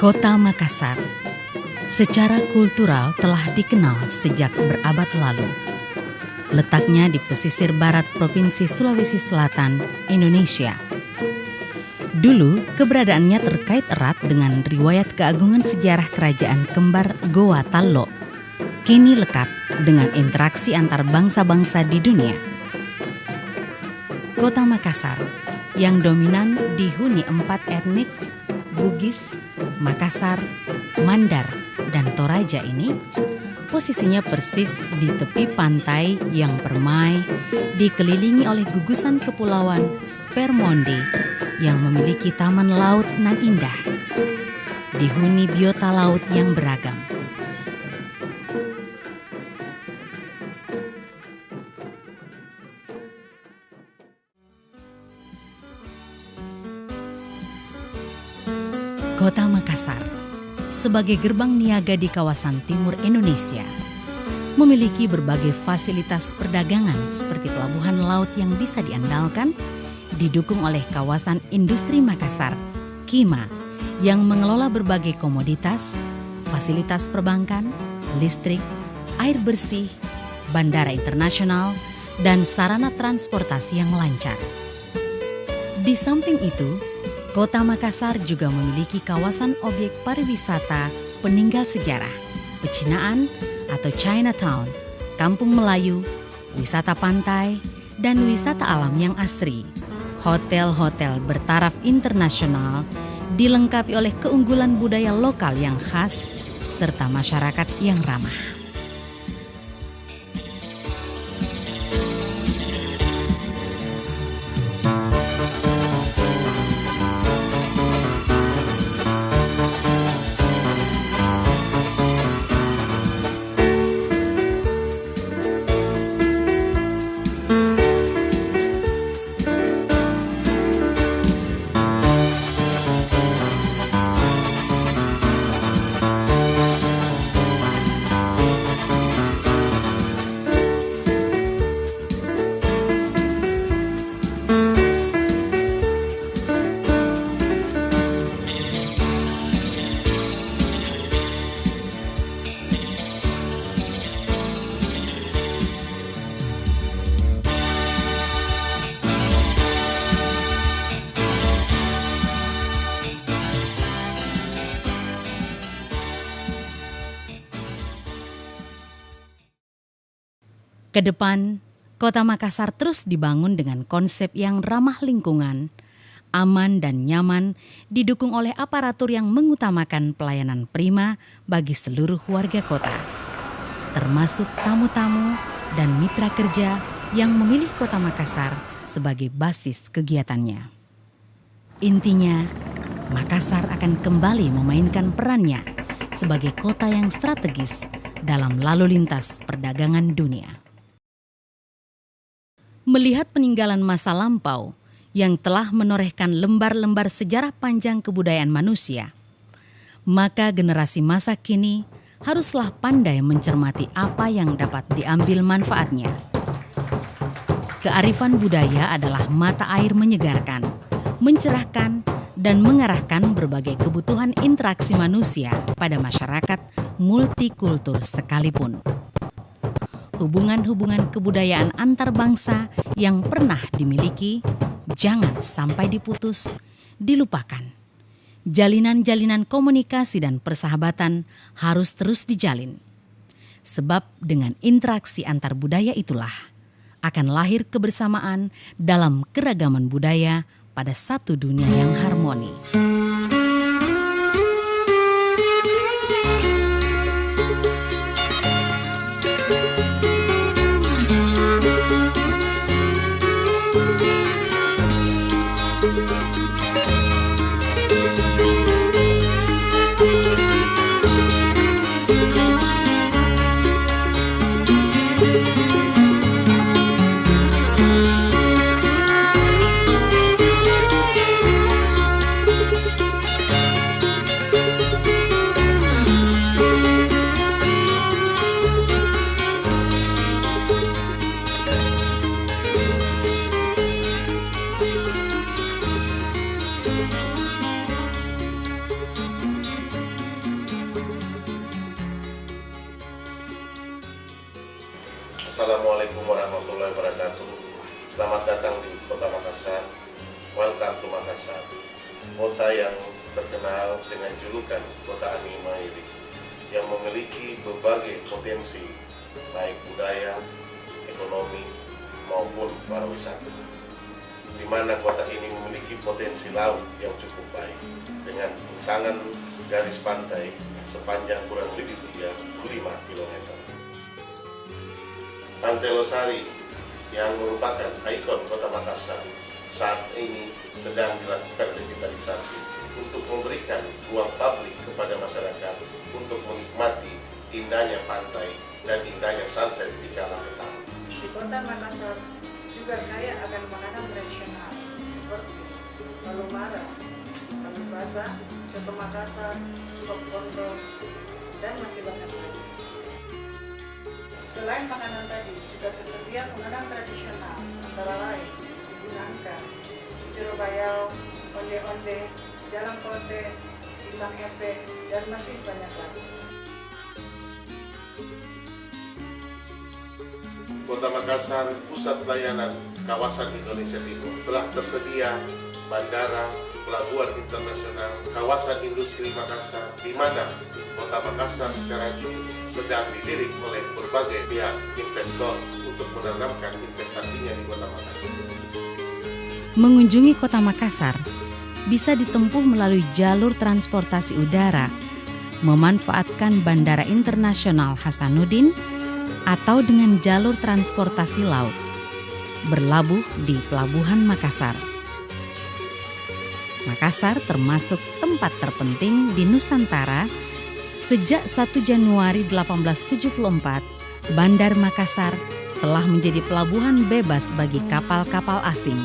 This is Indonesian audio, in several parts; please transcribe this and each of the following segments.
Kota Makassar secara kultural telah dikenal sejak berabad lalu. Letaknya di pesisir barat Provinsi Sulawesi Selatan, Indonesia. Dulu, keberadaannya terkait erat dengan riwayat keagungan sejarah kerajaan kembar Goa Tallo. Kini lekat dengan interaksi antar bangsa-bangsa di dunia. Kota Makassar yang dominan dihuni 4 etnik, Bugis, Makassar, Mandar, dan Toraja ini posisinya persis di tepi pantai yang permai, dikelilingi oleh gugusan kepulauan Spermonde yang memiliki taman laut nan indah, dihuni biota laut yang beragam. Kota Makassar sebagai gerbang niaga di kawasan timur Indonesia memiliki berbagai fasilitas perdagangan seperti pelabuhan laut yang bisa diandalkan, didukung oleh kawasan industri Makassar, KIMA, yang mengelola berbagai komoditas, fasilitas perbankan, listrik, air bersih, bandara internasional, dan sarana transportasi yang lancar. Di samping itu, Kota Makassar juga memiliki kawasan objek pariwisata peninggal sejarah, pecinaan atau Chinatown, kampung Melayu, wisata pantai, dan wisata alam yang asri. Hotel-hotel bertaraf internasional dilengkapi oleh keunggulan budaya lokal yang khas serta masyarakat yang ramah. Kedepan, Kota Makassar terus dibangun dengan konsep yang ramah lingkungan, aman dan nyaman, didukung oleh aparatur yang mengutamakan pelayanan prima bagi seluruh warga kota, termasuk tamu-tamu dan mitra kerja yang memilih Kota Makassar sebagai basis kegiatannya. Intinya, Makassar akan kembali memainkan perannya sebagai kota yang strategis dalam lalu lintas perdagangan dunia. Melihat peninggalan masa lampau yang telah menorehkan lembar-lembar sejarah panjang kebudayaan manusia, maka generasi masa kini haruslah pandai mencermati apa yang dapat diambil manfaatnya. Kearifan budaya adalah mata air menyegarkan, mencerahkan, dan mengarahkan berbagai kebutuhan interaksi manusia pada masyarakat multikultur sekalipun. Hubungan-hubungan kebudayaan antar bangsa yang pernah dimiliki jangan sampai diputus, dilupakan. Jalinan-jalinan komunikasi dan persahabatan harus terus dijalin. Sebab dengan interaksi antar budaya itulah akan lahir kebersamaan dalam keragaman budaya pada satu dunia yang harmoni. Assalamualaikum warahmatullahi wabarakatuh. Selamat datang di Kota Makassar. Welcome to Makassar, kota yang terkenal dengan julukan Kota Anima ini, yang memiliki berbagai potensi baik budaya, ekonomi maupun pariwisata. Di mana kota ini memiliki potensi laut yang cukup baik dengan bentangan garis pantai sepanjang kurang lebih 35 km. Pantai Losari yang merupakan ikon Kota Makassar saat ini sedang dilakukan revitalisasi untuk memberikan ruang publik kepada masyarakat untuk menikmati indahnya pantai dan indahnya sunset di kala petang. Di Kota Makassar juga kaya akan makanan tradisional seperti palu mara, palu basah, coto Makassar, sop kondro, dan masih banyak lagi. Selain makanan tadi, juga tersedia makanan tradisional antara lain bubur nangka, jeruk bayau, onde-onde, jalan kote, pisang epe, dan masih banyak lagi. Kota Makassar, pusat pelayanan kawasan Indonesia Timur, telah tersedia bandara, pelabuhan internasional, kawasan industri Makassar, di mana Kota Makassar sekarang ini sedang dilirik oleh berbagai pihak investor untuk menanamkan investasinya di Kota Makassar. Mengunjungi Kota Makassar bisa ditempuh melalui jalur transportasi udara, memanfaatkan Bandara Internasional Hasanuddin, atau dengan jalur transportasi laut, berlabuh di Pelabuhan Makassar. Makassar termasuk tempat terpenting di Nusantara. Sejak 1 Januari 1874, Bandar Makassar telah menjadi pelabuhan bebas bagi kapal-kapal asing.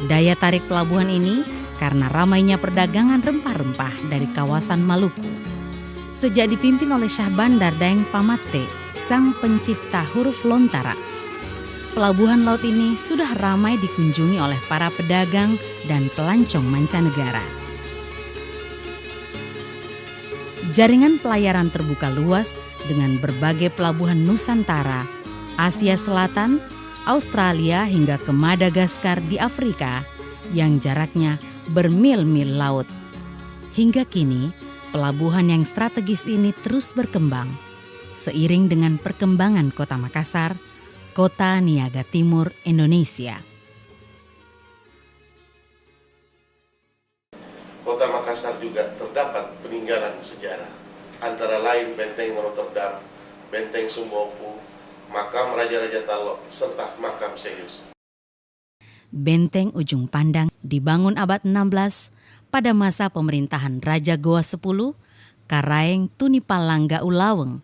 Daya tarik pelabuhan ini karena ramainya perdagangan rempah-rempah dari kawasan Maluku. Sejak dipimpin oleh Syah Bandar Daeng Pamatte, sang pencipta huruf Lontara, pelabuhan laut ini sudah ramai dikunjungi oleh para pedagang dan pelancong mancanegara. Jaringan pelayaran terbuka luas dengan berbagai pelabuhan Nusantara, Asia Selatan, Australia hingga ke Madagaskar di Afrika yang jaraknya bermil-mil laut. Hingga kini, pelabuhan yang strategis ini terus berkembang seiring dengan perkembangan Kota Makassar, kota niaga timur Indonesia. Kota Makassar juga terdapat peninggalan sejarah, antara lain Benteng Rotterdam, Benteng Sumboku, Makam Raja-Raja Talok, serta Makam Seyus. Benteng Ujung Pandang dibangun abad 16 pada masa pemerintahan Raja Goa X, Karaeng Tunipalangga Ulaweng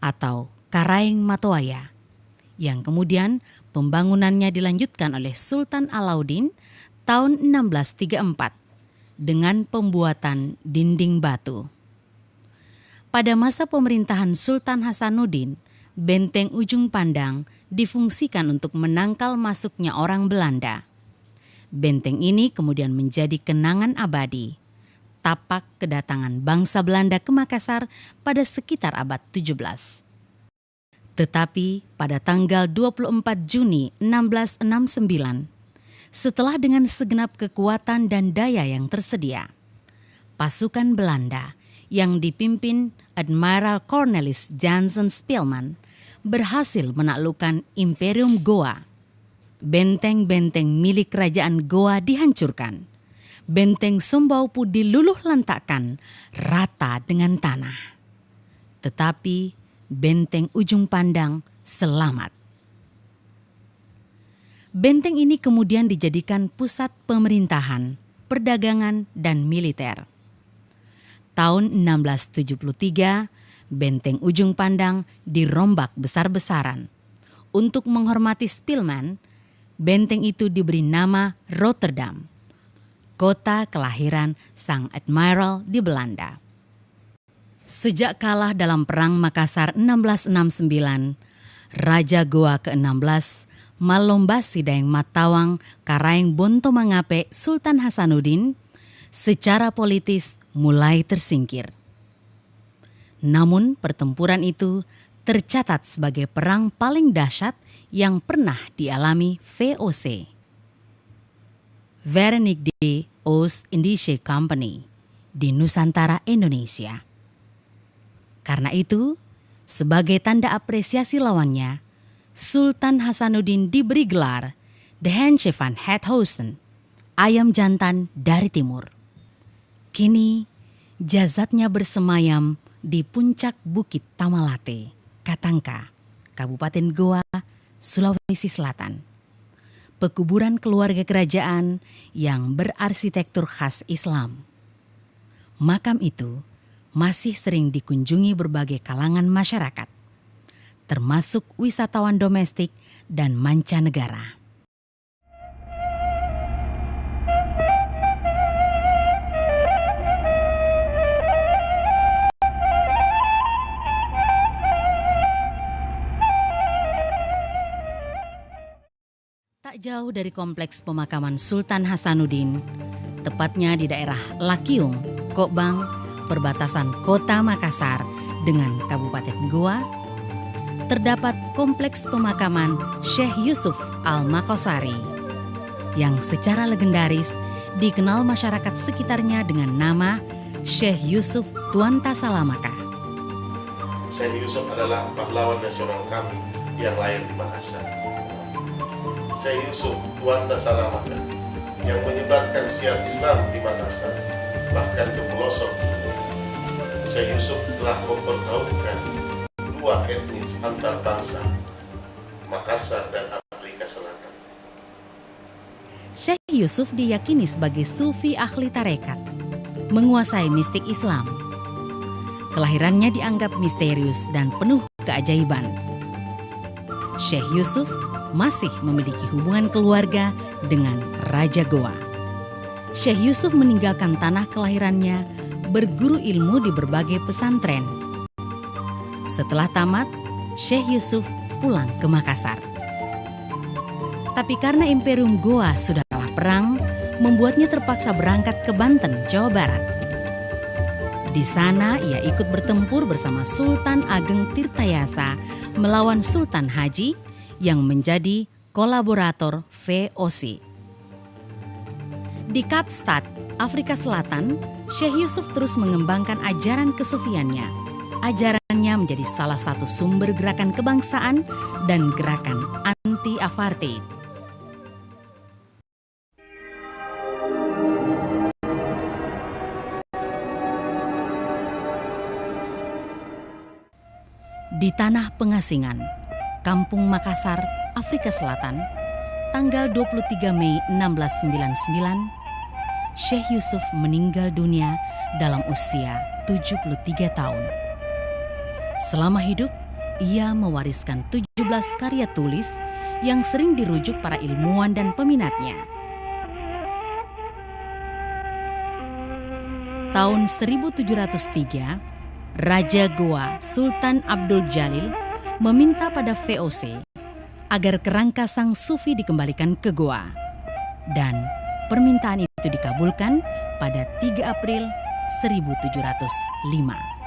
atau Karaeng Matoaya, yang kemudian pembangunannya dilanjutkan oleh Sultan Alauddin tahun 1634 dengan pembuatan dinding batu. Pada masa pemerintahan Sultan Hasanuddin, benteng Ujung Pandang difungsikan untuk menangkal masuknya orang Belanda. Benteng ini kemudian menjadi kenangan abadi, tapak kedatangan bangsa Belanda ke Makassar pada sekitar abad 17. Tetapi pada tanggal 24 Juni 1669, setelah dengan segenap kekuatan dan daya yang tersedia, pasukan Belanda yang dipimpin Admiral Cornelis Jansen Spilman berhasil menaklukkan Imperium Goa. Benteng-benteng milik kerajaan Goa dihancurkan. Benteng Sombaupu diluluh lantakkan rata dengan tanah. Tetapi benteng Ujung Pandang selamat. Benteng ini kemudian dijadikan pusat pemerintahan, perdagangan, dan militer. Tahun 1673, benteng Ujung Pandang dirombak besar-besaran. Untuk menghormati Spilman, benteng itu diberi nama Rotterdam, kota kelahiran sang admiral di Belanda. Sejak kalah dalam Perang Makassar 1669, Raja Goa ke-16 Malombasi Daeng Matawang Karaeng Bonto Mangape Sultan Hasanuddin secara politis mulai tersingkir. Namun pertempuran itu tercatat sebagai perang paling dahsyat yang pernah dialami VOC, Verenigde Oost-Indische Company, di Nusantara, Indonesia. Karena itu, sebagai tanda apresiasi lawannya, Sultan Hasanuddin diberi gelar De Hansje van het Oosten, ayam jantan dari timur. Kini, jasadnya bersemayam di puncak Bukit Tamalate, Katangka, Kabupaten Goa, Sulawesi Selatan. Pekuburan keluarga kerajaan yang berarsitektur khas Islam. Makam itu masih sering dikunjungi berbagai kalangan masyarakat, termasuk wisatawan domestik dan mancanegara. Tak jauh dari kompleks pemakaman Sultan Hasanuddin, tepatnya di daerah Lakiung, Kokbang, perbatasan kota Makassar dengan Kabupaten Goa, terdapat kompleks pemakaman Syekh Yusuf Al-Makassari yang secara legendaris dikenal masyarakat sekitarnya dengan nama Syekh Yusuf Tuan Tasalamaka. Syekh Yusuf adalah pahlawan nasional kami yang lahir di Makassar. Syekh Yusuf Tuan Tasalamaka yang menyebarkan syiar Islam di Makassar, bahkan ke pelosok dunia. Syekh Yusuf telah mempertahankan dua etnis antar bangsa, Makassar dan Afrika Selatan. Syekh Yusuf diyakini sebagai sufi ahli tarekat, menguasai mistik Islam. Kelahirannya dianggap misterius dan penuh keajaiban. Syekh Yusuf masih memiliki hubungan keluarga dengan Raja Goa. Syekh Yusuf meninggalkan tanah kelahirannya, berguru ilmu di berbagai pesantren. Setelah tamat, Syekh Yusuf pulang ke Makassar. Tapi karena Imperium Goa sudah kalah perang, membuatnya terpaksa berangkat ke Banten, Jawa Barat. Di sana ia ikut bertempur bersama Sultan Ageng Tirtayasa melawan Sultan Haji yang menjadi kolaborator VOC. Di Kaapstad, Afrika Selatan, Syekh Yusuf terus mengembangkan ajaran kesufiannya. Ajarannya menjadi salah satu sumber gerakan kebangsaan dan gerakan anti-apartheid. Di tanah pengasingan, Kampung Makassar, Afrika Selatan, tanggal 23 Mei 1699, Syekh Yusuf meninggal dunia dalam usia 73 tahun. Selama hidup, ia mewariskan 17 karya tulis yang sering dirujuk para ilmuwan dan peminatnya. tahun 1703, Raja Goa Sultan Abdul Jalil meminta pada VOC agar kerangka sang sufi dikembalikan ke Goa. Dan permintaan itu dikabulkan pada 3 April 1705.